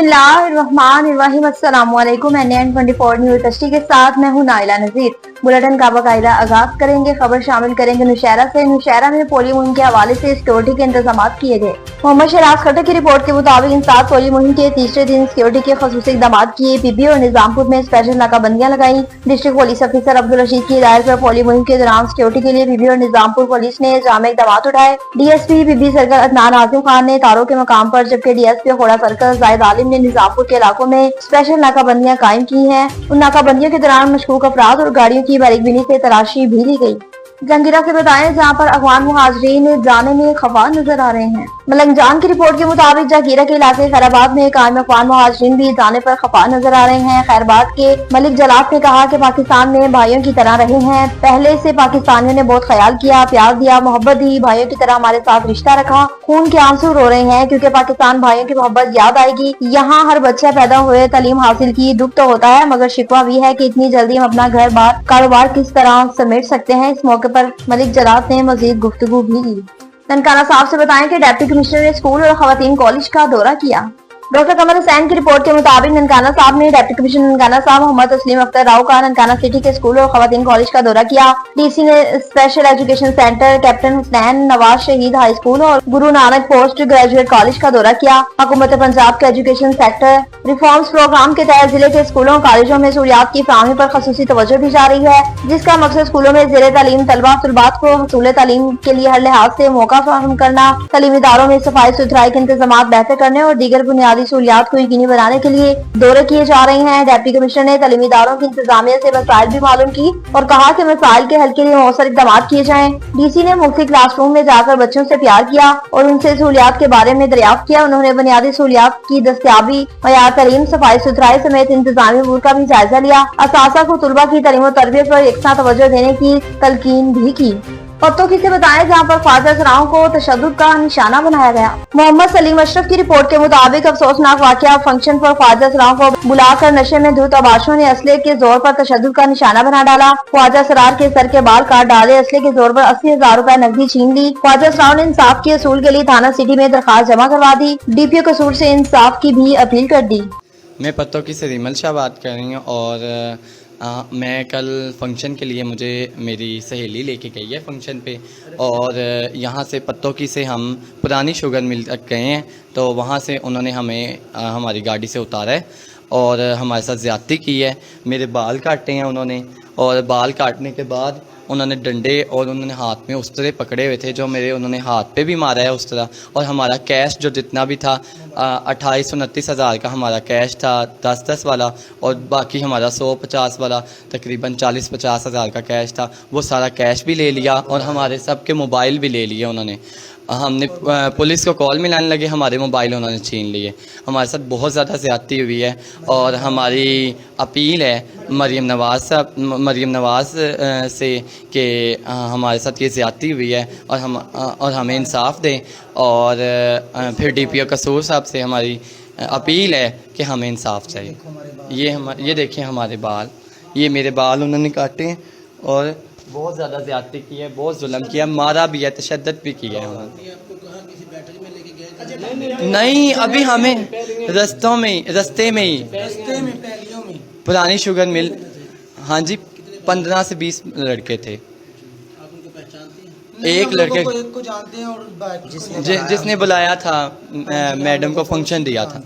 बिस्मिल्लाहिर्रहमानिर्रहीम। अस्सलामुअलैकुम। NN24 news कश्ती के साथ मैं हूँ नाइला नज़ीर। बुलेटिन का बाकायदा आगाज करेंगे। खबर शामिल करेंगे नौशहरा से। नौशहरा में पोलियो मुहिम के हवाले से सिक्योरिटी के इंतजाम किए गए। मोहम्मद शहराज खट्टर की रिपोर्ट के मुताबिक इंसाफ पोलियो मुहिम के तीसरे दिन सिक्योरिटी के खसूसी इक़दाम किए। पीपी और निजामपुर में स्पेशल नाकाबंदियां लगाई। District police officer Abdul Rashid की हिदायत पर पोलियो मुहिम के दौरान सिक्योरिटी के लिए पीपी और निजामपुर पुलिस ने जामे इक़दाम उठाए। DSP PP circle Adnan Asim Khan ने तारों के मकाम पर, जबकि DSP खोड़ा सर्कल जाहिद आलिम ने निजामपुर के इलाकों में स्पेशल नाकाबंदियां कायम की हैं। उन नाकाबंदियों के दौरान मशकूक अफराद और गाड़ियों की बारीकबीनी से तलाशी भी ली गई। जंगीरा से बताएं, जहां पर अफगान मुहाजिरीन जाने में खफा नजर आ रहे हैं। मलंगजान की रिपोर्ट के मुताबिक जंगीरा के इलाके खैराबाद में कायम अफगान मुहाजिरीन भी जाने पर खफा नजर आ रहे हैं। खैराबाद के मलिक जलाब ने कहा कि पाकिस्तान में भाइयों की तरह रहे हैं। पहले से पाकिस्तानियों ने बहुत ख्याल किया, प्यार दिया, मोहब्बत दी, भाइयों की तरह हमारे साथ रिश्ता रखा। खून के आंसू रो रहे हैं क्योंकि पाकिस्तान भाइयों की मोहब्बत याद आएगी। यहाँ हर बच्चा पैदा हुए तालीम हासिल की। दुख तो होता है मगर शिकवा भी है कि इतनी जल्दी हम अपना घर बार कारोबार किस तरह समेट सकते हैं। इस मौके पर मलिक जलाद ने मजीद गुफ्तगू भी की। ननकाना साहब से बताएं कि डिप्टी कमिश्नर ने स्कूल और खवातीन कॉलेज का दौरा किया। डॉक्टर कमर हुसैन की रिपोर्ट के मुताबिक ननकाना साहब ने डिप्टी कमिश्नर ननकाना साहब मोहम्मद तस्लीम अख्तर राव का ननकाना सिटी के स्कूल और खवातीन कॉलेज का दौरा किया। DC ने special education centre, captain Hussain Nawaz शहीद हाई स्कूल और Guru Nanak post graduate college का दौरा किया। हुकूमत पंजाब के एजुकेशन सेक्टर रिफॉर्म्स प्रोग्राम के तहत जिले के स्कूलों और कॉलेजों में सहूलियात की फराहमी पर खसूसी तवज्जो दी जा रही है, जिसका मकसद स्कूलों में ज़ेरे तालीम तलबा तलबात को हसूल तालीम के लिए हर लिहाज से मौका फराहम करना, तालीमी इदारों में सफाई सुथराई के इंतजाम बेहतर करने और दीगर बुनियादी सहूलियात को यकीनी बनाने के लिए दौरे किए जा रहे हैं। डिप्टी कमिश्नर ने तालीमी इदारों की इंतजामिया से मसाइल भी मालूम की और कहा कि मसाइल के हल के लिए मौसर इक़दाम किए जाएं। DC ने मुख्तलिफ क्लासरूम में जाकर बच्चों से प्यार किया और उनसे सहूलियात के बारे में दरियाफ्त किया। उन्होंने बुनियादी सहूलियात की दस्तयाबी, मयार तरीन, सफाई सुथराई समेत इंतजामी अमूर का भी जायजा लिया। असासा को तलबा की तालीम और तरबियत पर यकसा तवज्जो देने की तलकीन भी की। पत्तों की से बताएं, जहां पर ख्वाजा सराओं को तशद्दुद का निशाना बनाया गया। मोहम्मद सलीम अशरफ की रिपोर्ट के मुताबिक अफसोसनाक वाकया, फंक्शन पर ख्वाजा सराओं को बुलाकर नशे में धुत आबाशों ने असले के जोर पर तशद्दुद का निशाना बना डाला। ख्वाजा सरार के सर के बाल काट डाले, असले के जोर पर 80,000 रुपए नकदी छीन ली। ख्वाजा सराओं ने इंसाफ के असूल के लिए थाना सिटी में दरखास्त जमा करवा दी। DPO कसूर से इंसाफ की भी अपील कर दी। मैं पत्तों की से रिमल शाह बात कर रही हूँ और मैं कल फंक्शन के लिए मुझे मेरी सहेली लेके गई है फंक्शन पे, और यहाँ से पत्तों की से हम पुरानी शुगर मिल तक गए हैं। तो वहाँ से उन्होंने हमें हमारी गाड़ी से उतारा है और हमारे साथ ज़्यादती की है। मेरे बाल काटे हैं उन्होंने, और बाल काटने के बाद उन्होंने डंडे और उन्होंने हाथ में उस तरह पकड़े हुए थे जो मेरे उन्होंने हाथ पे भी मारा है उस तरह। और हमारा कैश जो जितना भी था 28-29 हज़ार का हमारा कैश था, 10-10 वाला, और बाकी हमारा 100-50 वाला तकरीबन 40-50 हज़ार का कैश था। वो सारा कैश भी ले लिया और हमारे सब के मोबाइल भी ले लिए उन्होंने। हमने पुलिस को कॉल मिलाने लगे, हमारे मोबाइल उन्होंने छीन लिए। हमारे साथ बहुत ज़्यादा ज़्यादती हुई है और हमारी अपील है मरीम नवाज़ से कि हमारे साथ ये ज़्यादती हुई है और हमें इंसाफ दें। और फिर DPO कसूर साहब से हमारी अपील है कि हमें इंसाफ चाहिए। ये देखिए हमारे बाल, ये मेरे बाल उन्होंने काटे हैं और बहुत ज़्यादा ज़्यादती की है, बहुत जुल्म किया, मारा भी है, तशद्दुद भी किया है उन्होंने। नहीं, अभी हमें रस्ते में ही पुरानी शुगर मिल, हाँ जी, 15 से 20 लड़के थे। एक लड़के को जानते हैं और जिसने बुलाया था मैडम को फंक्शन दिया था।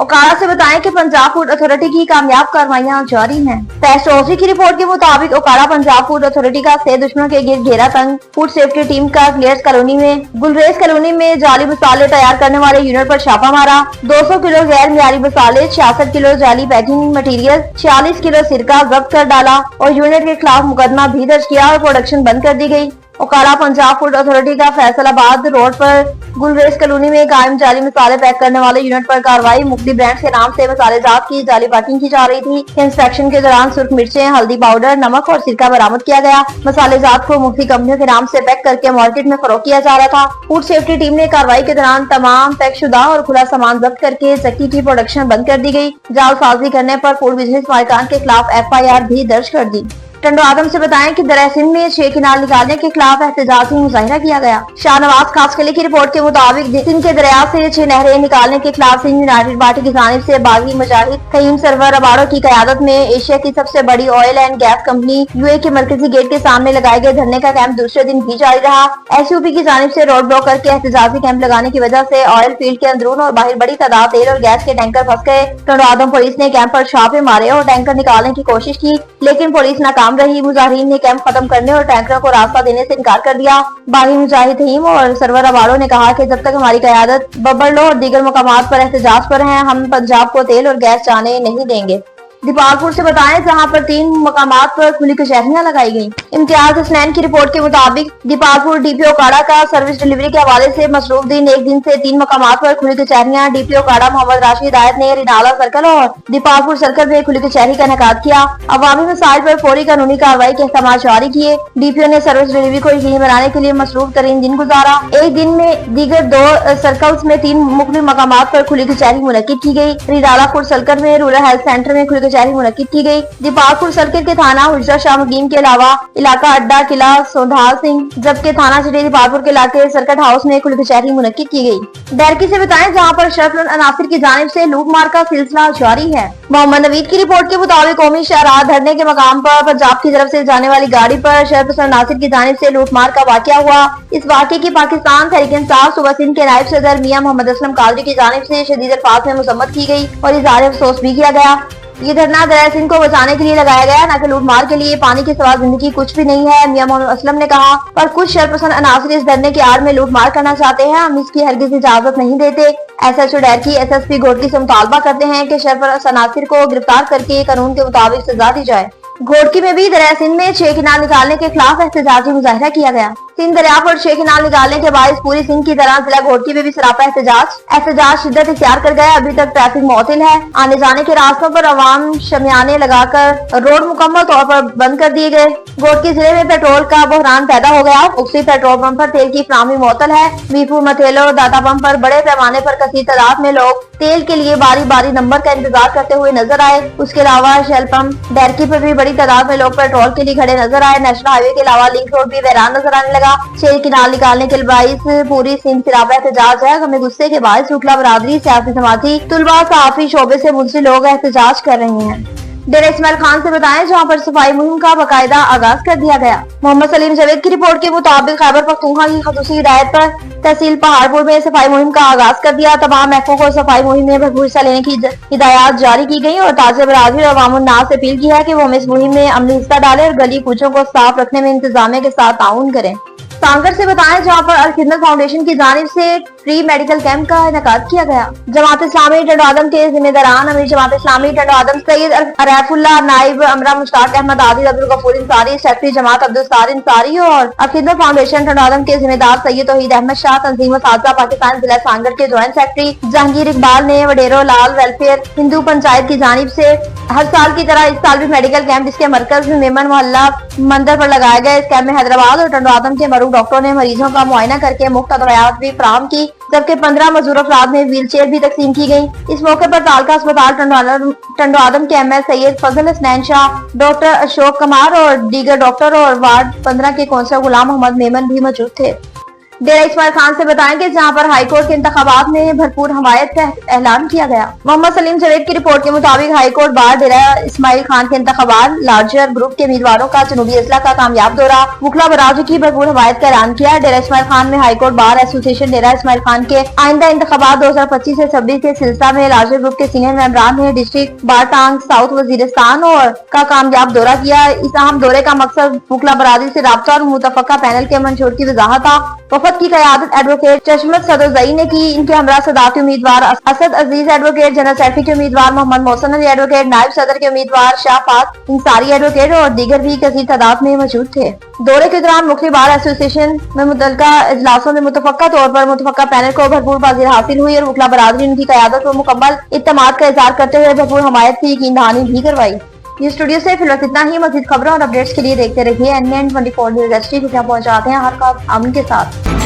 ओकाड़ा से बताएं कि पंजाब फूड अथॉरिटी की कामयाब कार्रवाइयां जारी हैं। टेस्टोजी की रिपोर्ट के मुताबिक ओकाड़ा पंजाब फूड अथॉरिटी का से दुश्मनों के गिर घेरा तंग। फूड सेफ्टी टीम का गुलरेज कॉलोनी में जाली मसाले तैयार करने वाले यूनिट पर छापा मारा। 200 किलो गैर मियारी मसाले, 66 किलो जाली पैकिंग मटीरियल, 46 किलो सिरका जब्त कर डाला और यूनिट के खिलाफ मुकदमा भी दर्ज किया और प्रोडक्शन बंद कर दी गई। ओकाड़ा पंजाब फूड अथॉरिटी का फैसलाबाद रोड पर गुलरेज कॉलोनी में कायम जाली मसाले पैक करने वाले यूनिट पर कार्रवाई। मुख्तलिफ ब्रांड के नाम से मसाले जात की जाली पैकिंग की जा रही थी। इंस्पेक्शन के दौरान सुर्ख मिर्चें, हल्दी पाउडर, नमक और सिरका बरामद किया गया। मसाले जात को मुख्तलिफ कंपनियों के नाम से पैक करके मार्केट में फरोख्त किया जा रहा था। फूड सेफ्टी टीम ने कार्रवाई के दौरान तमाम पैक शुदा और खुला सामान जब्त करके चक्की की प्रोडक्शन बंद कर दी गई। जालसाजी करने पर फूड बिजनेस मालिकान के खिलाफ FIR भी दर्ज कर दी। टंडो आदम से बताएं कि दरिया सिंध में 6 किनाल निकालने के खिलाफ एहतजाजी मुजाहिरा किया गया। शाहनवाज खासकली की रिपोर्ट के मुताबिक सिंध के दरिया से 6 नहरें निकालने के खिलाफ सिंध यूनाइटेड पार्टी की जानिब से बागी मुजाहिद फहीम सरवर अबाड़ो की कयादत में एशिया की सबसे बड़ी ऑयल एंड गैस कंपनी यूए के मरकजी गेट के सामने लगाए गए धरने का कैंप दूसरे दिन भी जारी रहा। एसयूपी की जानिब से रोड ब्लॉक करके एहतजाजी कैंप लगाने की वजह से ऑयल फील्ड के अंदरून और बाहर बड़ी तादाद तेल और गैस के टैंकर फंस गए। टंडो आदम पुलिस ने कैंप पर छापे मारे और टैंकर निकालने की कोशिश की, लेकिन पुलिस नाकाम रही। मुजाहिरीन ने कैंप खत्म करने और टैंकरों को रास्ता देने से इनकार कर दिया। बागी मुजाहिद फहीम और सरवर अबाड़ो ने कहा कि जब तक हमारी क़यादत बबरलो और दीगर मुकामात पर एहतजाज पर है, हम पंजाब को तेल और गैस जाने नहीं देंगे। दीपालपुर से बताएं जहां पर 3 मकामात पर खुली कचहरियां लगाई गयी। इम्तियाज हसनैन की रिपोर्ट के मुताबिक दीपालपुर डीपीओ काड़ा का सर्विस डिलीवरी के हवाले से मसरूफ दिन एक दिन से 3 मकामात पर खुली कचहरियां डीपीओ काड़ा मोहम्मद राशिद आयत ने रिनाला सर्कल और दीपालपुर सर्कल में खुली कचहरी का इनेकाद किया। अवामी मसाइल पर फौरी कानूनी कार्रवाई के अहकाम जारी किए। डीपीओ ने सर्विस डिलीवरी को यकीनी बनाने के लिए मसरूफ तरीन दिन गुजारा। एक दिन में दीगर 2 सर्कल्स में 3 मुख्तलिफ मकामात पर खुली कचहरी मुनक्किद की गयी। रिनालापुर सर्कल में रूरल हेल्थ सेंटर में खुली कचहरी मुनक्किद की गई। दीपालपुर सर्किल के थाना हुजरा शाह मकीम के अलावा इलाका अड्डा किला सोधाल सिंह, जबकि थाना सिटी दीपालपुर के इलाके सर्किट हाउस में खुली कचहरी मुनक्किद की गई। डरकी से बताएं जहां पर शरफुल अनासिर की जानिब से लूटमार का सिलसिला जारी है। मोहम्मद नवीद की रिपोर्ट के मुताबिक कौमी शाहराह धरने के मकाम पर पंजाब की तरफ से जाने वाली गाड़ी पर शरफुल अनासिर की जानिब से लूटमार का वाकया हुआ। इस वाकये की पाकिस्तान तहरीक इंसाफ सूबा सिंध के नायब सदर मियां मोहम्मद असलम कादरी की जानिब से शदीद अल्फाज में मजम्मत की गई और इज़हार अफसोस भी किया गया। ये धरना दरिया सिंध को बचाने के लिए लगाया गया, न कि लूटमार के लिए। पानी के सिवा जिंदगी कुछ भी नहीं है, मियां मोहम्मद असलम ने कहा। पर कुछ शरपसंद अनासर इस धरने की आड़ में लूटमार करना चाहते हैं, हम इसकी हरगिज इजाजत नहीं देते। एसएचओ डरकी एसएसपी घोटकी से मुतालबा करते हैं कि शरपसंद अनासर को गिरफ्तार करके कानून के मुताबिक सजा दी जाए। घोटकी में भी दरिया सिंध में 6 किनाल निकालने के खिलाफ एहतजाजी मुजाहिरा किया गया। सिंध दरिया पर 6 किनाल निकालने के बाद पूरी सिंध की तरह जिला घोटकी में भी सरापा एहतजाज शिद्दत इख्तियार कर गया। अभी तक ट्रैफिक मुअत्तल है। आने जाने के रास्तों पर अवाम शमियाने लगाकर रोड मुकम्मल तौर पर बंद कर दिए गए। घोटकी जिले में पेट्रोल का बहरान पैदा हो गया। उसी पेट्रोल पंप पर तेल की फराहमी मुअत्तल है। मीरपुर मथेलो दाता पंप पर बड़े पैमाने पर कसीर तादाद में लोग तेल के लिए बारी बारी नंबर का इंतजार करते हुए नजर आए। उसके अलावा शेल पंप डरकी पर भी बड़ी तादाद में लोग पेट्रोल के लिए खड़े नजर आए। नेशनल हाईवे के अलावा लिंक रोड भी वीरान नजर आने लगा। 6 किनाल निकालने के बाईस पूरी सिंध सिरापा एहतजाज है। हमें गुस्से के बाद शुक्ला बरादरी सियासी समाजी तुलबा सहाफी शोबे से मुंसलिक लोग एहतजाज कर रहे हैं। डेरा इस्माइल खान से बताएं जहां पर सफाई मुहिम का बाकायदा आगाज कर दिया गया। मोहम्मद सलीम जावेद की रिपोर्ट के मुताबिक खैबर पख्तूनख्वा की खसूसी हिदायत पर तहसील पहाड़पुर में सफाई मुहिम का आगाज कर दिया। तमाम महकमों को सफाई मुहिम में भरपूर हिस्सा लेने की हिदायत जारी की गई और ताजे बरादरी और अवामुन्नास से अपील की है कि वो इस मुहिम में अमली हिस्सा डालें और गली कूचों को साफ रखने में इंतजामिया के साथ ताउन करें। सांगर से बताएं जहां पर अल खिदमत फाउंडेशन की जानिब से फ्री मेडिकल कैंप का इनेकाद किया गया। जमात इस्लामी टंडो आदम के जिम्मेदारान अमीर जमात इस्लामी टंडो आदम सैयद अरैफुल्लाह, नाइब अमरा मुश्ताक अहमद, आदिल अब्दुल गफूर अंसारी, सेक्रेटरी जमात अब्दुल सत्तार अंसारी और अल खिदमत फाउंडेशन टंडो आदम के जिम्मेदार सैयद तौहीद अहमद शाह, तंजीम साजा पाकिस्तान जिला सांगर के ज्वाइंट सेक्रेटरी जहांगीर इकबाल ने वडेरो लाल वेलफेयर हिंदू पंचायत की जानिब से हर साल की तरह इस साल भी मेडिकल कैंप जिसके मरकज में मेमन मोहल्ला मंदिर पर लगाया गया। इस कैंप में हैदराबाद और टंडो आदम के मरूफ डॉक्टरों ने मरीजों का मुआयना करके मुफ्त दवाइयात भी फराहम की, जबकि 15 मजदूर अफराद में व्हील चेयर भी तकसीम की गई। इस मौके पर तालका अस्पताल टंडो आदम के एमएल सैयद फजल हसनैन शाह, डॉक्टर अशोक कुमार और दीगर डॉक्टर और वार्ड 15 के कौंसलर गुलाम मोहम्मद मेमन भी मौजूद थे। डेरा इस्माइल खान से बताएंगे जहां पर हाईकोर्ट के इंतखाबात में भरपूर हमायत का ऐलान किया गया। मोहम्मद सलीम जावेद की रिपोर्ट के मुताबिक हाईकोर्ट बार डेरा इस्माइल खान के इंतखाबात लार्जर ग्रुप के उम्मीदवारों का जनूबी अजला का कामयाब दौरा, मुखला बराज की भरपूर हमायत का ऐलान किया। डेरा इस्माइल खान में हाईकोर्ट बार एसोसिएशन डेरा इस्माइल खान के आइंदा इंतखाबात 2025 से 26 के सिलसिला में लार्जर ग्रुप के सीनियर मेंबरान ने डिस्ट्रिक्ट बार टांग साउथ वजीरिस्तान और का कामयाब दौरा किया। इस अहम दौरे का मकसद मुखला बरादरी से राब्ता और मुतफक्का पैनल के मंशूर की वजाहत था। वफद की क़यादत एडवोकेट चशमत सदरजई ने की। इनके हमरा सदाती उम्मीदवार असद अजीज एडवोकेट, जनरल सेक्रेटरी के उम्मीदवार मोहम्मद मोहसन अली एडवोकेट, नायब सदर के उम्मीदवार शाहफात अंसारी एडवोकेट और दीगर भी कसीर तादाद में मौजूद थे। दौरे के दौरान मुख्तलिफ बार एसोसिएशन में मुतल्लिका इजलासों में मुतफक्का तौर पर मुतफक्का पैनल को भरपूर बाजियात हासिल हुई और मुखला बरादरी उनकी क़यादत पर मुकम्मल इत्तेमाद का इज़हार करते हुए भरपूर हमायत की यकीन दहानी भी करवाई। न्यूज़ स्टूडियो से फिलहाल इतना ही। मज़ीद खबरों और अपडेट्स के लिए देखते रहिए NN24 न्यूज़ HD, जहाँ पहुँचाते हैं हर खबर अमन के साथ।